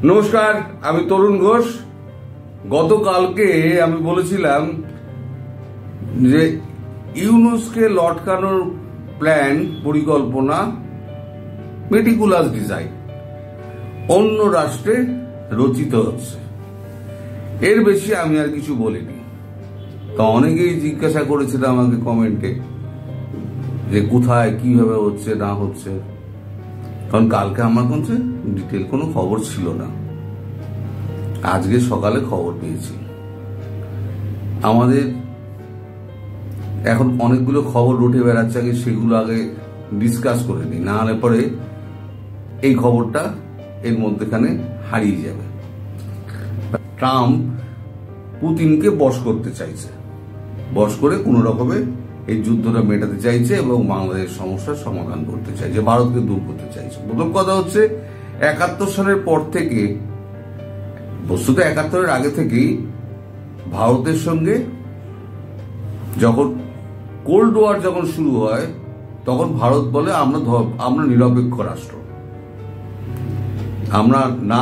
নমস্কার, আমি তরুণ ঘোষ। গতকালকে আমি বলেছিলাম যে ইউনুসকে লটকানোর প্ল্যান, পরিকল্পনা, মেটিকুলাস ডিজাইন অন্য রাষ্ট্রে রচিত হচ্ছে। এর বেশি আমি আর কিছু বলিনি। তো অনেকেই জিজ্ঞাসা করেছিল আমাকে কমেন্টে যে কোথায় কিভাবে হচ্ছে না হচ্ছে, কারণ কালকে আমার কাছে ডিটেল কোনো খবর ছিল না। আজকে সকালে খবর পেয়েছি। আমাদের এখন অনেকগুলো খবর উঠে বেড়াচ্ছে, আগে সেগুলো আগে ডিসকাস করে নিই, না হলে পরে এই খবরটা এর মধ্যেখানে হারিয়ে যাবে। ট্রাম্প পুতিনকে বশ করতে চাইছে, বশ করে কোনো রকমে এই যুদ্ধটা মেটাতে চাইছে এবং বাংলাদেশ সমস্যার সমাধান করতে চাইছে, ভারতকে দূর করতে চাইছে। প্রথম কথা হচ্ছে 71 সালের পর থেকে, বস্তুত 71-এর আগে থেকেই ভারতের সঙ্গে যখন কোল্ড ওয়ার যখন শুরু হয়, তখন ভারত বলে আমরা নিরপেক্ষ রাষ্ট্র, আমরা না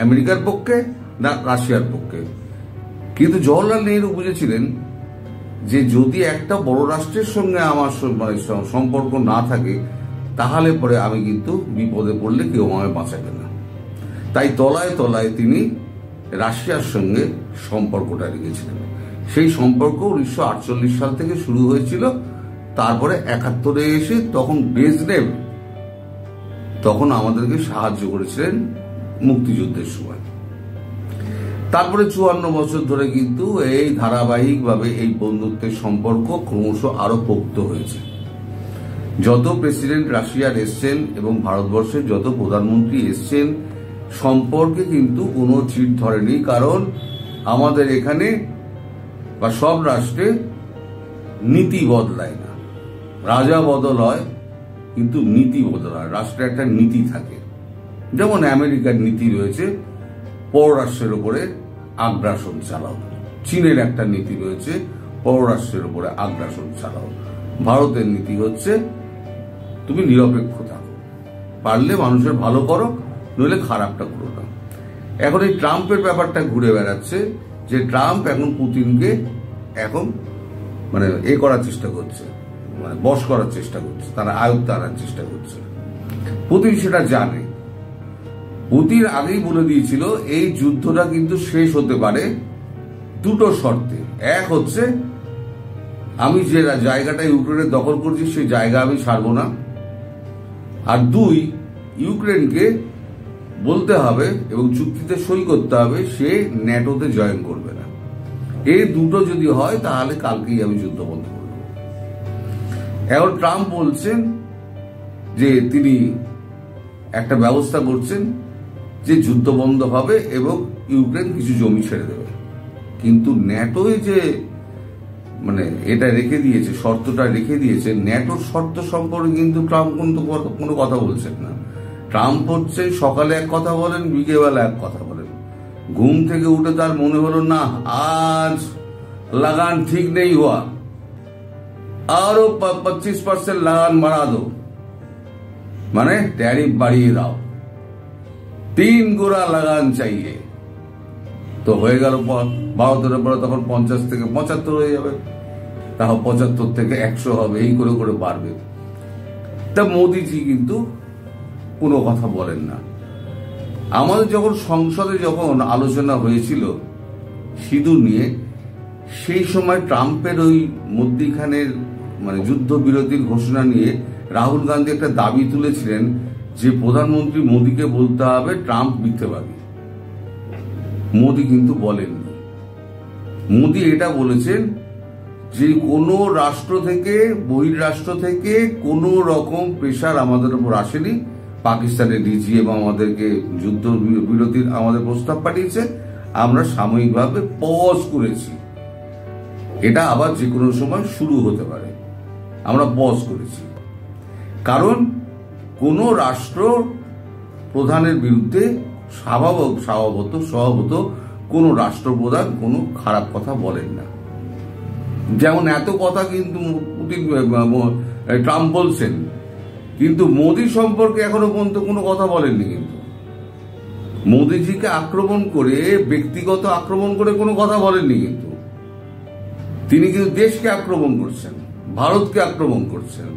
আমেরিকার পক্ষে না রাশিয়ার পক্ষে। কিন্তু জওহরলাল নেহরু বুঝেছিলেন যে যদি একটা বড় রাষ্ট্রের সঙ্গে আমার সম্পর্ক না থাকে, তাহলে পরে আমি কিন্তু বিপদে পড়লে কেউ আমায় বাঁচাবে না। তাই তলায় তলায় তিনি রাশিয়ার সঙ্গে সম্পর্কটা রেখেছিলেন। সেই সম্পর্ক 1948 সাল থেকে শুরু হয়েছিল। তারপরে 71-এ এসে তখন ব্রেজনেভ তখন আমাদেরকে সাহায্য করেছিলেন মুক্তিযুদ্ধের সময়। তারপরে 54 বছর ধরে কিন্তু এই ধারাবাহিকভাবে এই বন্ধুত্বের সম্পর্ক ক্রমশ আরো পোক্ত হয়েছে। যত প্রেসিডেন্ট রাশিয়ার এসছেন এবং ভারতবর্ষের যত প্রধানমন্ত্রী এসছেন, সম্পর্কে কিন্তু কোনো চিট ধরেনি। কারণ আমাদের এখানে বা সব রাষ্ট্রে নীতি বদলায় না, রাজা বদল হয় কিন্তু নীতি বদল হয়। রাষ্ট্রে একটা নীতি থাকে, যেমন আমেরিকার নীতি রয়েছে পররাষ্ট্রের উপরে আগ্রাসন চালাও, চীনের একটা নীতি রয়েছে পররাষ্ট্রের উপরে আগ্রাসন চালাও। ভারতের নীতি হচ্ছে তুমি নিরপেক্ষ থাকো, পারলে মানুষের ভালো করো, নইলে খারাপটা করো না। এখন এই ট্রাম্পের ব্যাপারটা ঘুরে বেড়াচ্ছে যে ট্রাম্প এখন পুতিনকে এখন করার চেষ্টা করছে, বশ করার চেষ্টা করছে, তারা আয়ত্তে আনার চেষ্টা করছে। পুতিন সেটা জানে। পুতিন আগেই বলে দিয়েছিল এই যুদ্ধটা কিন্তু শেষ হতে পারে দুটো শর্তে। এক হচ্ছে আমি যে জায়গাটা ইউক্রেনের দখল করছি সেই জায়গা আমি ছাড়বো না, আর দুই, ইউক্রেনকে বলতে হবে এবং চুক্তিতে সই করতে হবে সে ন্যাটোতে জয়েন করবে না। এই দুটো যদি হয় তাহলে কালকেই আমি যুদ্ধ বন্ধ করব। এখন ট্রাম্প বলছেন যে তিনি একটা ব্যবস্থা করছেন যে যুদ্ধ বন্ধ হবে এবং ইউক্রেন কিছু জমি ছেড়ে দেবে। কিন্তু ন্যাটোয় যে এটা রেখে দিয়েছে, শর্তটা রেখে দিয়েছে, ন্যাটোর শর্ত সম্পর্কে কিন্তু ট্রাম্প কিন্তু কোনো কথা বলছেন না। ট্রাম্প হচ্ছে সকালে এক কথা বলেন, বিকেলবেলা এক কথা বলেন। ঘুম থেকে উঠে তার মনে হলো না আজ লাগান ঠিক নেই হুয়া, আরো 25% লাগান বাড়া দো, ট্যারিফ বাড়িয়ে দাও, 3 গুণা লাগান চাইয়ে। তো হয়ে গেল ভারতের উপরে তখন 50 থেকে 75 হয়ে যাবে, তাও 75 থেকে 100 হবে, এই করে করে বাড়বে। তা মোদিজি কিন্তু কোনো কথা বলেন না। আমাদের যখন সংসদে যখন আলোচনা হয়েছিল সিঁদুর নিয়ে, সেই সময় ট্রাম্পের ওই মধ্যিখানের যুদ্ধবিরতির ঘোষণা নিয়ে রাহুল গান্ধী একটা দাবি তুলেছিলেন যে প্রধানমন্ত্রী মোদিকে বলতে হবে ট্রাম্প মিথ্যেবাদী। মোদি কিন্তু বলেননি। মোদি এটা বলেছেন যে কোনো রাষ্ট্র থেকে, বহির্রাষ্ট্র থেকে কোনো রকম প্রেশার আমাদের উপর আসেনি। পাকিস্তানের ডিজি এবং আমাদেরকে যুদ্ধ বিরতির আমাদের প্রস্তাব পাঠিয়েছে, আমরা সাময়িকভাবে পজ করেছি, এটা আবার যে কোনো সময় শুরু হতে পারে, আমরা পজ করেছি। কারণ কোন রাষ্ট্র প্রধানের বিরুদ্ধে স্বভাবত কোন রাষ্ট্রপ্রধান কোনো খারাপ কথা বলেন না। যেমন এত কথা কিন্তু ট্রাম্প বলছেন, কিন্তু মোদি সম্পর্কে এখনো পর্যন্ত কোনো কথা বলেননি। কিন্তু মোদিজিকে আক্রমণ করে, ব্যক্তিগত আক্রমণ করে কোনো কথা বলেননি, কিন্তু তিনি কিন্তু দেশকে আক্রমণ করছেন, ভারতকে আক্রমণ করছেন,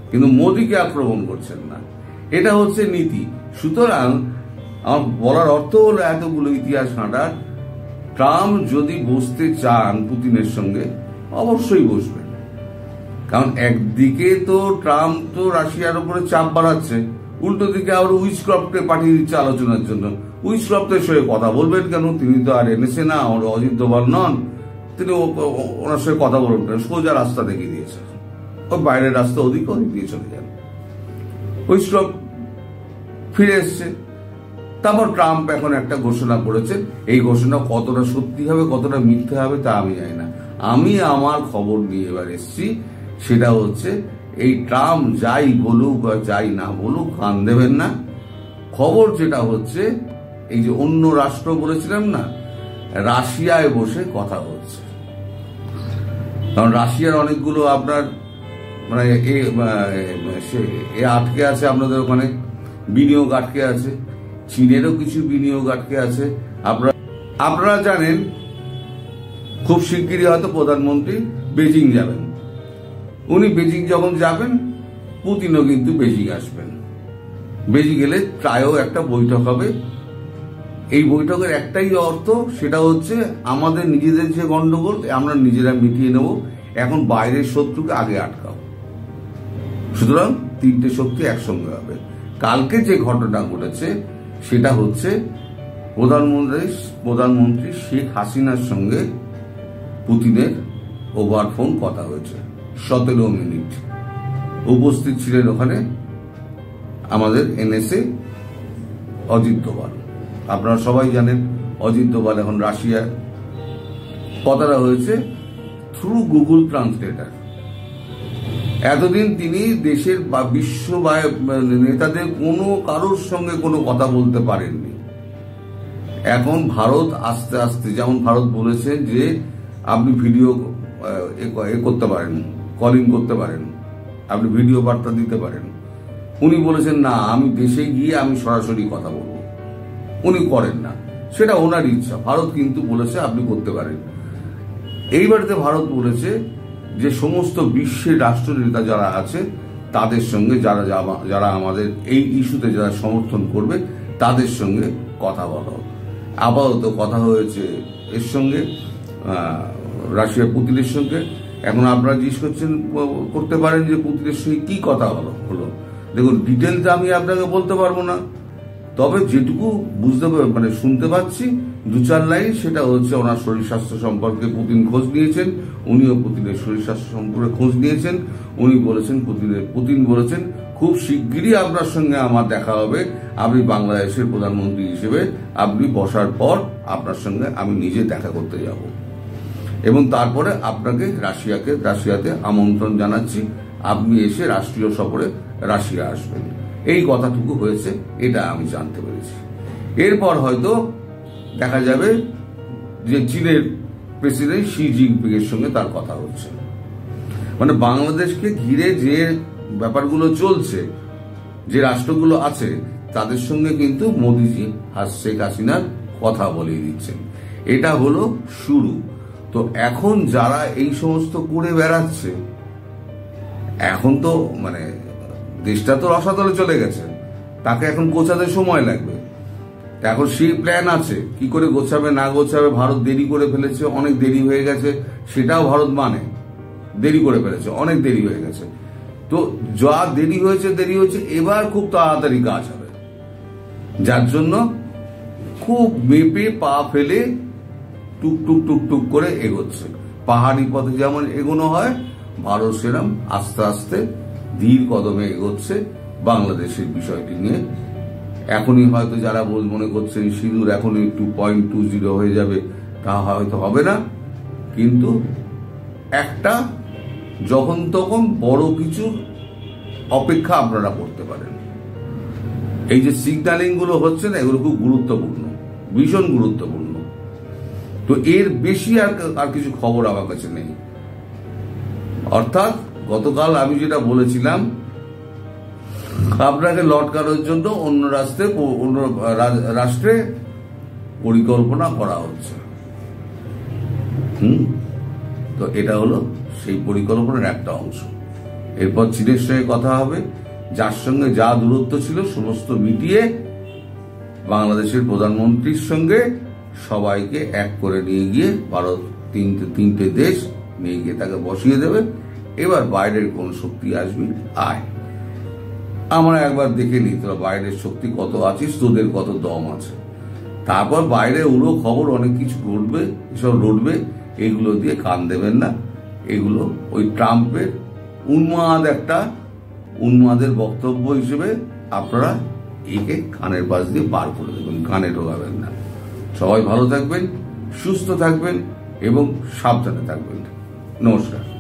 কিন্তু মোদিকে আক্রমণ করছেন না। এটা হচ্ছে নীতি। সুতরাং আমার বলার অর্থ হলো, এতগুলো ইতিহাস ঘাঁটার, ট্রাম্প যদি বসতে চান পুতিনের সঙ্গে অবশ্যই বসবেন। কারণ একদিকে তো ট্রাম্প তো রাশিয়ার উপরে চাপ বাড়াচ্ছে, উল্টো দিকে আবার উইচক্রফটকে পাঠিয়ে দিচ্ছে আলোচনার জন্য। উইচক্রফটের সঙ্গে কথা বলবেন কেন? তিনি তো আর এনেছে না, অজিত দোভাল নন, তিনি ওনার সঙ্গে কথা বলবেন কেন? সোজা রাস্তা দেখিয়ে দিয়েছে, ওই বাইরের রাস্তা ওদিক দিয়ে চলে যান। উইচক্রফট ফিরে এসছে। তারপর ট্রাম্প এখন একটা ঘোষণা করেছেন, এই ঘোষণা কতটা সত্যি হবে কতটা মিথ্যে হবে তা আমি জানি না। আমি আমার খবর নিয়ে এবার এসছি, সেটা হচ্ছে এই ট্রাম্প যাই বলুক বা যাই না বলুক কান দেবেন না। খবর যেটা হচ্ছে, এই যে অন্য রাষ্ট্র বলেছিলাম না, রাশিয়ায় বসে কথা হচ্ছে। কারণ রাশিয়ার অনেকগুলো আপনার মানে আটকে আছে, আপনাদের ওখানে বিনিয়োগ আটকে আছে, চীনেরও কিছু বিনিয়োগ আটকে আছে। আপনারা জানেন খুব শিগগিরই হয়তো প্রধানমন্ত্রী বেজিং যাবেন। উনি বেজিং যখন যাবেন, পুতিনও কিন্তু বেজিং আসবেন। বেজিং গেলে প্রায়ও একটা বৈঠক হবে। এই বৈঠকের একটাই অর্থ, সেটা হচ্ছে আমাদের নিজেদের যে গন্ডগোল আমরা নিজেরা মিটিয়ে নেব, এখন বাইরের শত্রুকে আগে আটকাও। সুতরাং তিনটে শক্তি একসঙ্গে হবে। কালকে যে ঘটনা ঘটেছে সেটা হচ্ছে প্রধানমন্ত্রী শেখ হাসিনার সঙ্গে পুতিনের ওভার ফোন কথা হয়েছে 17 মিনিট। উপস্থিত ছিলেন ওখানে আমাদের এনএসএ অজিত দোভাল। আপনারা সবাই জানেন অজিত দোভাল এখন রাশিয়ায়। কথাটা হয়েছে থ্রু গুগল ট্রান্সলেটার। এতদিন তিনি দেশের বা বিশ্ব নেতাদের কোনো কারোর সঙ্গে কোনো কথা বলতে পারেননি। এখন ভারত আস্তে আস্তে, যেমন ভারত বলেছে যে আপনি ভিডিও করতে পারেন, কলিং করতে পারেন, আপনি ভিডিও বার্তা দিতে পারেন। উনি বলেছেন না, আমি দেশে গিয়ে আমি সরাসরি কথা বলবো। উনি করেন না, সেটা ওনার ইচ্ছা। ভারত কিন্তু বলেছে আপনি করতে পারেন। এইবারেতে ভারত বলেছে যে সমস্ত বিশ্বের রাষ্ট্রনেতা যারা আছে তাদের সঙ্গে, যারা আমাদের এই ইস্যুতে যারা সমর্থন করবে তাদের সঙ্গে কথা বলো। আপাতত কথা হয়েছে এর সঙ্গে, রাশিয়া পুতিনের সঙ্গে। এখন আপনারা জিজ্ঞেস করতে পারেন যে পুতিনের সঙ্গে কি কথা হলো। দেখুন, ডিটেলটা আমি আপনাকে বলতে পারবো না, তবে যেটুকু বুঝতে মানে শুনতে পাচ্ছি 2-4 লাইন, সেটা হচ্ছে ওনার শরীর স্বাস্থ্য সম্পর্কে পুতিন খোঁজ নিয়েছেন, উনিও পুতিনের শরীর স্বাস্থ্য সম্পর্কে খোঁজ নিয়েছেন। উনি বলেছেন, পুতিন বলেছেন খুব শিগগিরই আপনার সঙ্গে আমার দেখা হবে, আপনি বাংলাদেশের প্রধানমন্ত্রী হিসেবে আপনি বসার পর আপনার সঙ্গে আমি নিজে দেখা করতে যাব, এবং তারপরে আপনাকে রাশিয়াতে আমন্ত্রণ জানাচ্ছি, আপনি এসে রাষ্ট্রীয় সফরে রাশিয়া আসবেন। এই কথাটুকু হয়েছে, এটা আমি জানতে পেরেছি। এরপর হয়তো দেখা যাবে যে চীনের প্রেসিডেন্ট শি জিনপিং এর সঙ্গে তার কথা হচ্ছে। মানে বাংলাদেশকে ঘিরে যে ব্যাপারগুলো চলছে, যে রাষ্ট্রগুলো আছে তাদের সঙ্গে কিন্তু মোদিজি শেখ হাসিনার কথা বলিয়ে দিচ্ছেন। এটা হলো শুরু। তো এখন যারা এই সমস্ত করে বেড়াচ্ছে, এখন তো মানে দেশটা তো রসাতলে চলে গেছে, তাকে এখন গোছাতে সময় লাগবে। এখন সেই প্ল্যান আছে, কি করে গোছাবে না গোছাবে। ভারত দেরি করে ফেলেছে, অনেক দেরি হয়ে গেছে, সেটাও ভারত মানে দেরি করে ফেলেছে, অনেক দেরি হয়ে গেছে। তো যা দেরি হয়েছে, এবার খুব তাড়াতাড়ি কাজ হবে, যার জন্য খুব মেপে পা ফেলে টুকটুক টুকটুক করে এগোচ্ছে। পাহাড়ি পথে যেমন এগোনো হয়, ভারত সেরকম আস্তে আস্তে ধীর কদমে এগোচ্ছে বাংলাদেশের বিষয়টি নিয়ে। এখনই হয়তো যারা মনে করছেন সিঁদুর এখনই একটু 0.20 হয়ে যাবে, তা হয়তো হবে না, কিন্তু একটা যখন তখন বড় কিছু অপেক্ষা আপনারা করতে পারেন। এই যে সিগন্যালিং গুলো হচ্ছে না, এগুলো খুব গুরুত্বপূর্ণ, ভীষণ গুরুত্বপূর্ণ। তো এর বেশি আর কিছু খবর আমার কাছে নেই। অর্থাৎ গতকাল আমি যেটা বলেছিলাম আপনাকে লটকানোর জন্য অন্য রাষ্ট্রে পরিকল্পনা করা হচ্ছে। তো এটা হলো সেই পরিকল্পনার একটা অংশ। এরপর চীনের সঙ্গে কথা হবে, যার সঙ্গে যা দূরত্ব ছিল সমস্ত মিটিয়ে বাংলাদেশের প্রধানমন্ত্রীর সঙ্গে সবাইকে এক করে নিয়ে গিয়ে ভারত তিনটে দেশ নিয়ে গিয়ে তাকে বসিয়ে দেবে। এবার বাইরের কোন শক্তি আসবে, আয় আমরা একবার দেখে নিই তোরা বাইরের শক্তি কত আছিস, তোদের কত দম আছে। তারপর বাইরে উড়ো খবর অনেক কিছু ঘটবে, এসব রটবে, এগুলো দিয়ে কান দেবেন না। এগুলো ওই ট্রাম্পের উন্মাদের বক্তব্য হিসেবে আপনারা একে কানের পাশ দিয়ে বার করে দেবেন, কানে ঢোকাবেন না। সবাই ভালো থাকবেন, সুস্থ থাকবেন এবং সাবধানে থাকবেন। নমস্কার।